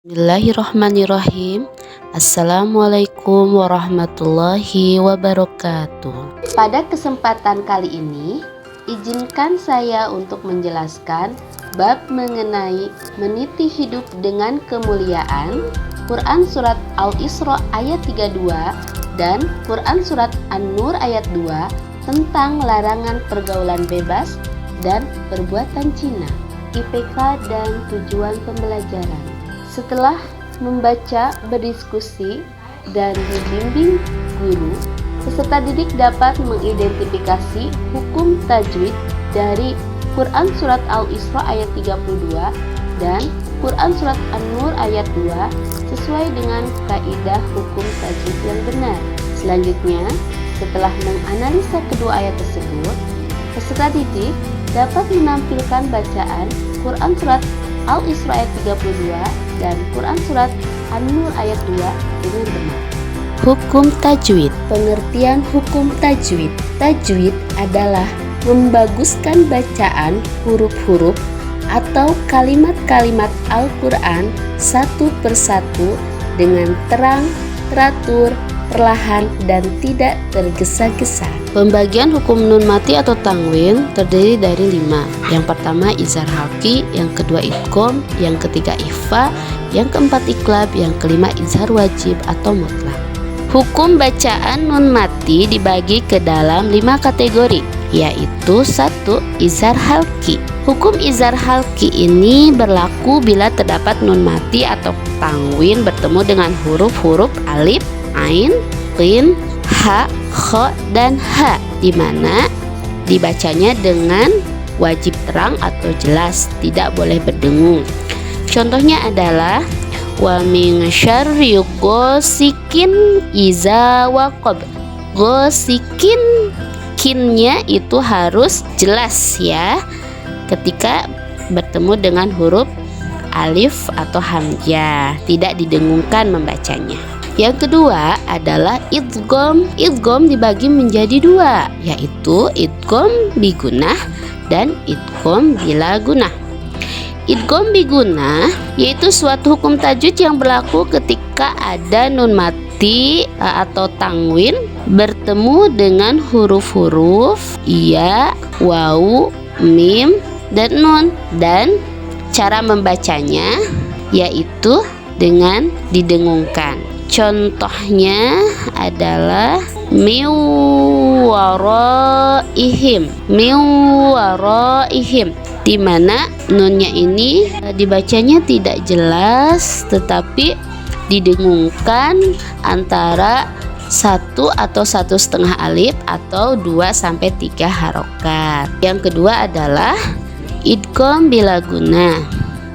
Bismillahirrahmanirrahim. Assalamualaikum warahmatullahi wabarakatuh. Pada kesempatan kali ini, izinkan saya untuk menjelaskan bab mengenai meniti hidup dengan kemuliaan, Quran Surat Al-Isra ayat 32 dan Quran Surat An-Nur ayat 2 tentang larangan pergaulan bebas dan perbuatan Cina, IPK dan tujuan pembelajaran. Setelah membaca, berdiskusi, dan dibimbing guru, peserta didik dapat mengidentifikasi hukum tajwid dari Quran Surat Al-Isra ayat 32 dan Quran Surat An-Nur ayat 2 sesuai dengan kaidah hukum tajwid yang benar. Selanjutnya, setelah menganalisa kedua ayat tersebut, peserta didik dapat menampilkan bacaan Quran Surat Al-Isra ayat 32 dan Quran Surat An-Nur ayat 2 dengan benar. Hukum tajwid. Pengertian hukum tajwid. Tajwid adalah membaguskan bacaan huruf-huruf atau kalimat-kalimat Al-Quran satu persatu dengan terang, teratur, perlahan, dan tidak tergesa-gesa. Pembagian hukum nun mati atau tanwin terdiri dari 5. Yang pertama izhar halqi, yang kedua idgham, yang ketiga ikhfa, yang keempat iqlab, yang kelima izhar wajib atau mutlak. Hukum bacaan nun mati dibagi ke dalam 5 kategori, yaitu 1. Izhar halqi. Hukum izhar halqi ini berlaku bila terdapat nun mati atau tanwin bertemu dengan huruf-huruf alif, ain, qin, ha, kha, dan ha, di mana dibacanya dengan wajib terang atau jelas, tidak boleh berdengung. Contohnya adalah wa min syarri ghasikin iza waqab. Ghasikin, kinnya itu harus jelas ya ketika bertemu dengan huruf alif atau hamzah, tidak didengungkan membacanya. Yang kedua adalah idgham. Idgham dibagi menjadi 2, yaitu idgham bigunah dan idgham bila gunah. Idgham bigunah yaitu suatu hukum tajwid yang berlaku ketika ada nun mati atau tanwin bertemu dengan huruf-huruf ya, waw, mim, dan nun, dan cara membacanya yaitu dengan didengungkan. Contohnya adalah miwaraihim, di mana nunnya ini dibacanya tidak jelas tetapi didengungkan antara 1 atau 1,5 alif atau 2 sampai 3 harokat. Yang kedua adalah idgham bila gunah.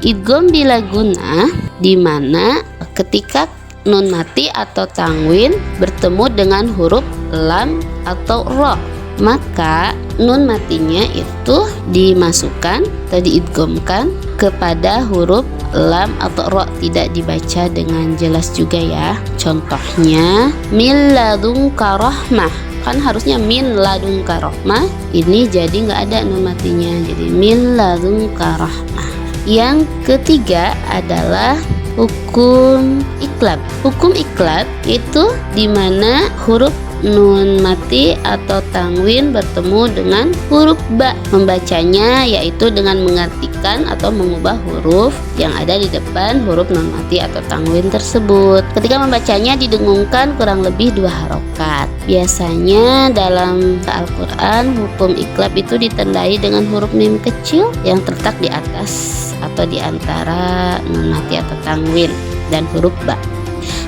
Idgham bila gunah di mana ketika nun mati atau tanwin bertemu dengan huruf lam atau ro, maka nun matinya itu dimasukkan atau diidghamkan kepada huruf lam atau ro, tidak dibaca dengan jelas juga ya. Contohnya min ladunka rahmah, kan harusnya min ladunka rahmah, ini jadi nggak ada nun matinya, jadi min ladunka rahmah. Yang ketiga adalah hukum iqlab. Hukum iqlab itu dimana huruf nun mati atau tanwin bertemu dengan huruf ba. Membacanya yaitu dengan mengartikan atau mengubah huruf yang ada di depan huruf nun mati atau tanwin tersebut. Ketika membacanya didengungkan kurang lebih 2 harokat. Biasanya dalam Al-Quran hukum iqlab itu ditandai dengan huruf mim kecil yang terletak di atas atau di antara nun mati atau tanwin dan huruf ba.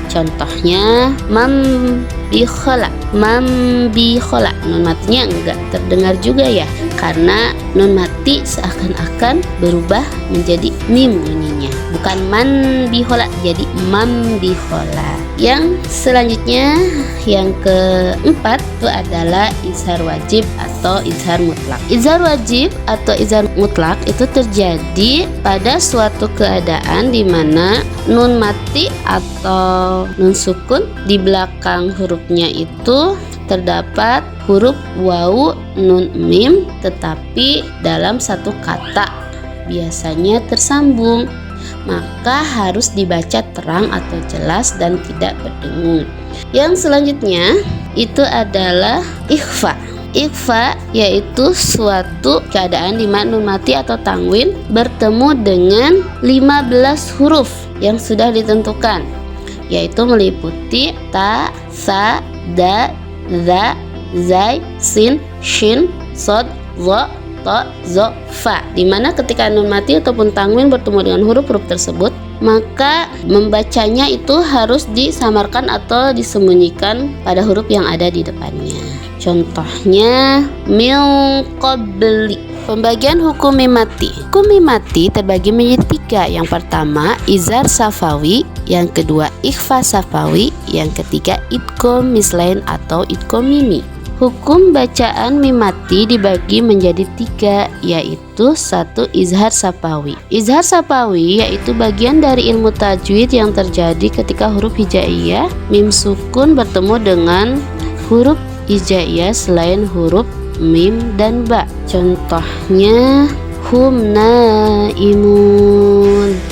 Contohnya mambikhola, nun matinya enggak terdengar juga ya, karena nun mati seakan-akan berubah menjadi mim bunyinya, bukan manbihola jadi mambikhola. Yang selanjutnya yang keempat itu adalah izhar wajib atau izhar mutlak. Izhar wajib atau izhar mutlak itu terjadi pada suatu keadaan di mana nun mati atau nun sukun di belakang hurufnya itu terdapat huruf waw, nun, mim, tetapi dalam satu kata biasanya tersambung. maka harus dibaca terang atau jelas dan tidak berdengung. Yang selanjutnya itu adalah ikhfa. Ikhfa yaitu suatu keadaan di mana nun mati atau tanwin bertemu dengan 15 huruf yang sudah ditentukan, yaitu meliputi ta, sa, da, za, zai, sin, shin, sod, zo, to, zo, fa. Dimana ketika nun mati ataupun tanwin bertemu dengan huruf-huruf tersebut, maka membacanya itu harus disamarkan atau disembunyikan pada huruf yang ada di depannya. Contohnya min qabli. Pembagian hukum mim mati. Hukum mim mati terbagi menjadi 3. Yang pertama izhar safawi, yang kedua ikhfa safawi, yang ketiga idgham mislain atau idgham mimi. Hukum bacaan mim mati dibagi menjadi 3, yaitu 1 izhar safawi. Izhar safawi yaitu bagian dari ilmu tajwid yang terjadi ketika huruf hijaiyah mim sukun bertemu dengan huruf hijaiyah selain huruf mim dan ba. Contohnya hum naimun.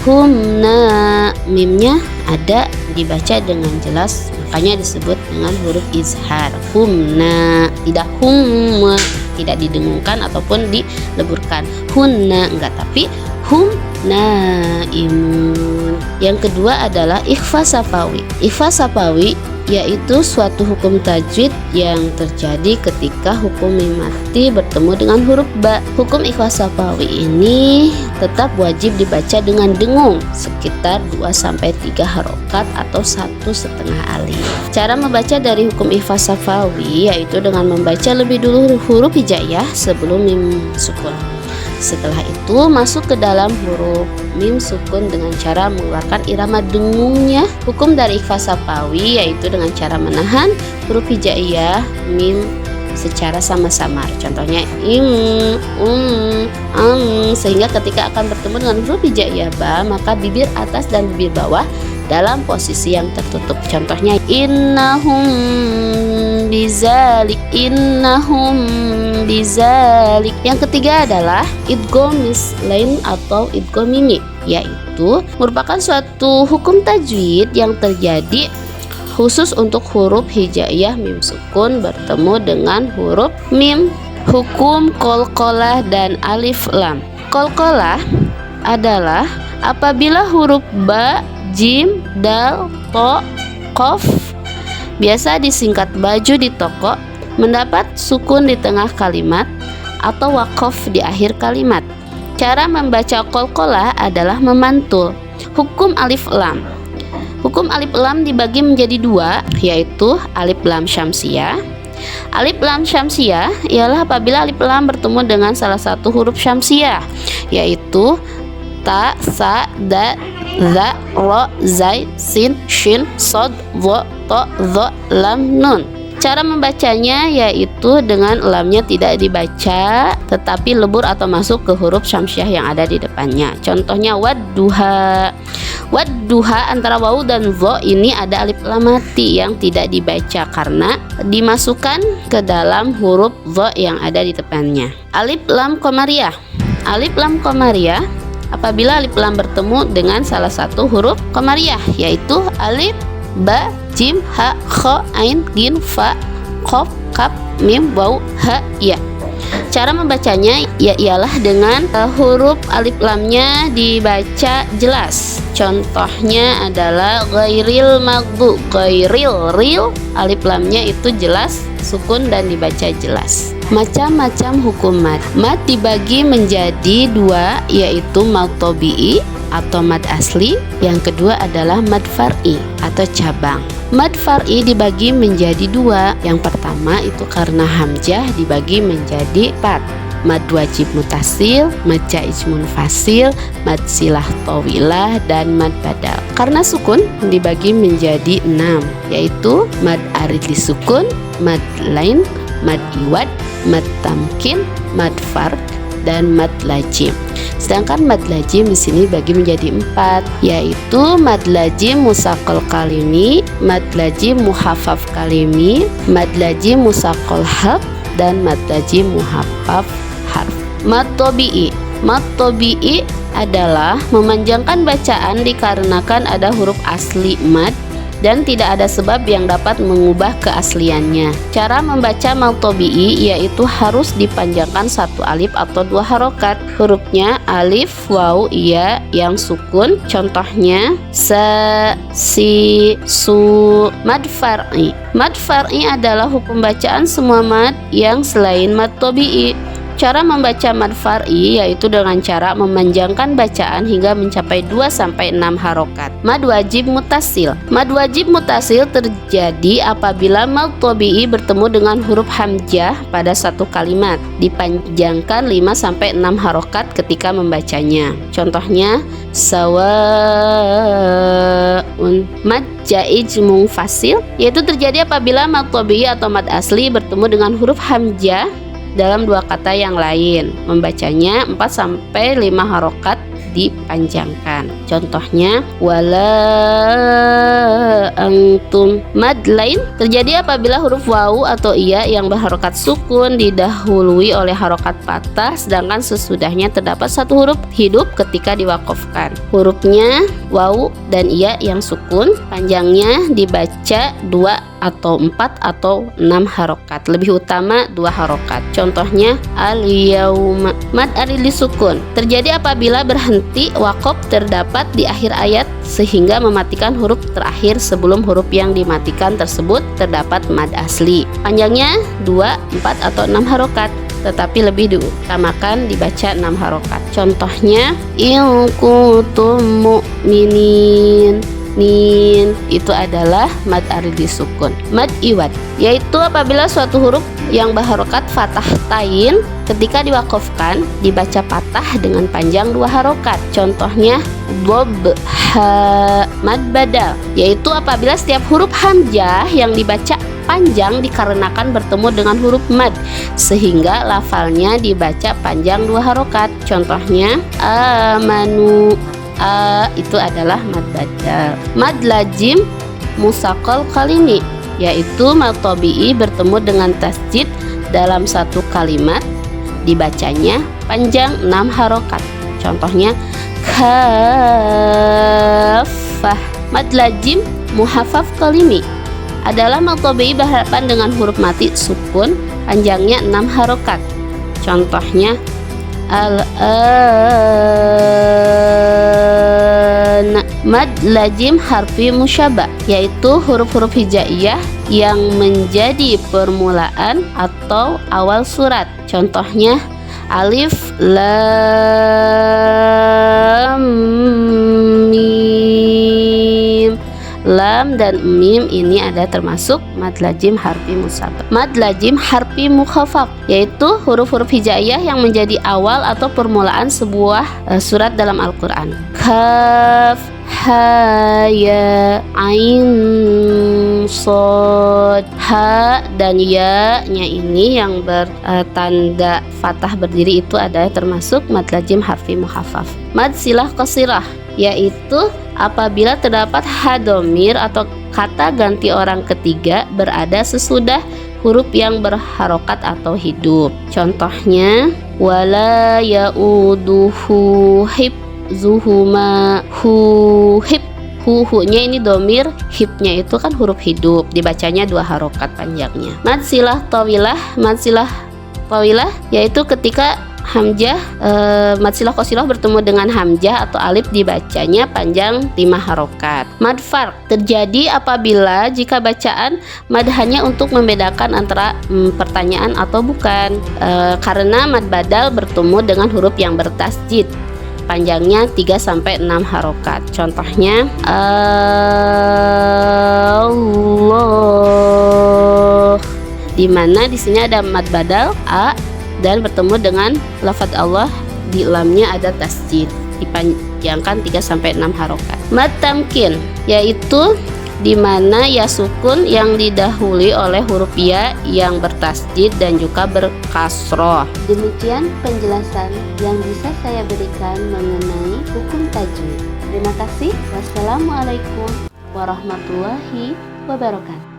Hum na, mimnya ada dibaca dengan jelas, makanya disebut dengan huruf izhar. Humna, tidak hum, tidak didengungkan ataupun dileburkan. Hunna enggak, tapi hum naimun. Yang kedua adalah ikhfa safawi. Ikhfa safawi yaitu suatu hukum tajwid yang terjadi ketika hukum mim mati bertemu dengan huruf ba. Hukum ikhfa safawi ini tetap wajib dibaca dengan dengung sekitar 2-3 harokat atau 1,5 alif. Cara membaca dari hukum ikhfa safawi yaitu dengan membaca lebih dulu huruf hijaiyah sebelum mim sukun. Setelah itu masuk ke dalam huruf mim sukun dengan cara mengeluarkan irama dengungnya. Hukum dari ikhfa safawi yaitu dengan cara menahan huruf hijaiyah mim secara sama-samar. Contohnya sehingga ketika akan bertemu dengan huruf hijaiyah ba, maka bibir atas dan bibir bawah dalam posisi yang tertutup. Contohnya innahum bizalik, innahum bizalik. Yang ketiga adalah idgham mislain atau idgham mimi, yaitu merupakan suatu hukum tajwid yang terjadi khusus untuk huruf hijaiyah mim sukun bertemu dengan huruf mim. Hukum qalqalah dan alif lam. Qalqalah adalah apabila huruf ba, jim, dal, to, qaf, biasa disingkat baju di toko, mendapat sukun di tengah kalimat atau waqaf di akhir kalimat. Cara membaca qalqalah adalah memantul. Hukum alif lam. Hukum alif lam dibagi menjadi 2, yaitu alif lam syamsiyah. Alif lam syamsiyah ialah apabila alif lam bertemu dengan salah satu huruf syamsiyah, yaitu ta, sa, da, za, ro, zai, sin, shin, sod, zo, to, zo, lam, nun. Cara membacanya yaitu dengan lamnya tidak dibaca tetapi lebur atau masuk ke huruf syamsiah yang ada di depannya. Contohnya wadduha. Wadduha antara wawu dan zo ini ada alif lam mati yang tidak dibaca karena dimasukkan ke dalam huruf zo yang ada di depannya. Alif lam qamariyah. Alif lam qamariyah apabila alif lam bertemu dengan salah satu huruf qamariyah, yaitu alif, ba, jim, ha, kha, ain, gin, fa, qaf, kaf, mim, waw, ha, ya. Cara membacanya ialah dengan huruf alif lamnya dibaca jelas. Contohnya adalah ghairil maghdub. Ghairil, ril, alif lamnya itu jelas, sukun dan dibaca jelas. Macam-macam hukum mad. Mad dibagi menjadi 2, yaitu mad tabi'i atau mad asli. Yang kedua adalah mad far'i atau cabang. Mad far'i dibagi menjadi 2. Yang pertama itu karena hamzah dibagi menjadi 4. Mad wajib mutasil, mad jaiz munfasil, mad silah tawilah, dan mad badal. Karena sukun dibagi menjadi 6, yaitu mad arid disukun, mad lain, mad iwad, mad tamkin, mad fard, dan mad lajim. Sedangkan mad lajim di sini bagi menjadi 4, yaitu mad lajim musaqqal kalimi, mad lajim muhaffaf kalimi, mad lajim musaqqal harf, dan mad lajim muhaffaf harf. Mad tabi'i. Mad tabi'i adalah memanjangkan bacaan dikarenakan ada huruf asli mad dan tidak ada sebab yang dapat mengubah keasliannya. Cara membaca mad tabi'i yaitu harus dipanjangkan satu alif atau dua harokat. Hurufnya alif, waw, iya yang sukun. Contohnya sa, si, su. Mad far'i. Mad far'i adalah hukum bacaan semua mad yang selain mad tabi'i. Cara membaca mad far'i yaitu dengan cara memanjangkan bacaan hingga mencapai 2-6 harokat. Mad wajib mutasil. Mad wajib mutasil terjadi apabila mad tabi'i bertemu dengan huruf hamzah pada satu kalimat, dipanjangkan 5-6 harokat ketika membacanya. Contohnya sawaun. Mad jaiz munfasil yaitu terjadi apabila mad tabi'i atau mad asli bertemu dengan huruf hamzah dalam dua kata yang lain, membacanya 4-5 harokat dipanjangkan. Contohnya wala antum. Mad lain terjadi apabila huruf waw atau iya yang berharokat sukun didahului oleh harokat patah, sedangkan sesudahnya terdapat satu huruf hidup ketika diwakofkan. Hurufnya waw dan iya yang sukun, panjangnya dibaca 2 atau 4 atau 6 harokat, lebih utama 2 harokat. Contohnya al-yauma. Mad arili sukun terjadi apabila berhenti wakof terdapat di akhir ayat sehingga mematikan huruf terakhir sebelum huruf yang dimatikan tersebut terdapat mad asli. Panjangnya 2, 4 atau 6 harokat, tetapi lebih diutamakan dibaca 6 harokat. Contohnya in kuntum mu'minin. Nin itu adalah mad aridi sukun. Mad iwad yaitu apabila suatu huruf yang berharokat fathah tain ketika diwakofkan dibaca patah dengan panjang 2 harokat. Contohnya bob ha. Mad badal yaitu apabila setiap huruf hamzah yang dibaca panjang dikarenakan bertemu dengan huruf mad sehingga lafalnya dibaca panjang 2 harokat. Contohnya amanu. Itu adalah mad badal. Mad lazim musaqal kalimi yaitu mad tabi'i bertemu dengan tasjid dalam satu kalimat, dibacanya panjang 6 harokat. Contohnya kafah. Mad lazim muhafaf kalimi adalah mad tabi'i berhadapan dengan huruf mati sukun, panjangnya 6 harokat. Contohnya mad lazim harfi musyabah yaitu huruf-huruf hijaiyah yang menjadi permulaan atau awal surat. Contohnya alif, lam, mim. Lam dan mim ini ada termasuk mad lazim harfi musyabah. Mad lazim harfi mukhafaf yaitu huruf-huruf hijaiyah yang menjadi awal atau permulaan sebuah surat dalam Al-Quran. Kaf, ha, ya, ain, sod. Ha dan ya nya ini yang bertanda fathah berdiri itu ada termasuk mad lazim harfi mukhafaf. Mad silah qasirah yaitu apabila terdapat hadomir atau kata ganti orang ketiga berada sesudah huruf yang berharokat atau hidup. Contohnya wala yauduhu hibzuhuma. Hib, hu-nya ini domir, hibnya itu kan huruf hidup, dibacanya 2 harokat panjangnya. Mad silah tawilah. Mad silah tawilah yaitu ketika hamzah mad silah qasilah bertemu dengan hamzah atau alif dibacanya panjang 5 harokat. Mad farq terjadi apabila jika bacaan mad hanya untuk membedakan antara pertanyaan atau bukan, karena mad badal bertemu dengan huruf yang bertasjid, panjangnya 3-6 harokat. Contohnya Allah, dimana di sini ada mad badal a dan bertemu dengan lafadz Allah, di lamnya ada tasjid, dipanjangkan 3-6 harokat. Mad tamkin yaitu dimana ya sukun yang didahului oleh huruf ya yang bertasjid dan juga berkasroh. Demikian penjelasan yang bisa saya berikan mengenai hukum tajwid. Terima kasih. Wassalamualaikum warahmatullahi wabarakatuh.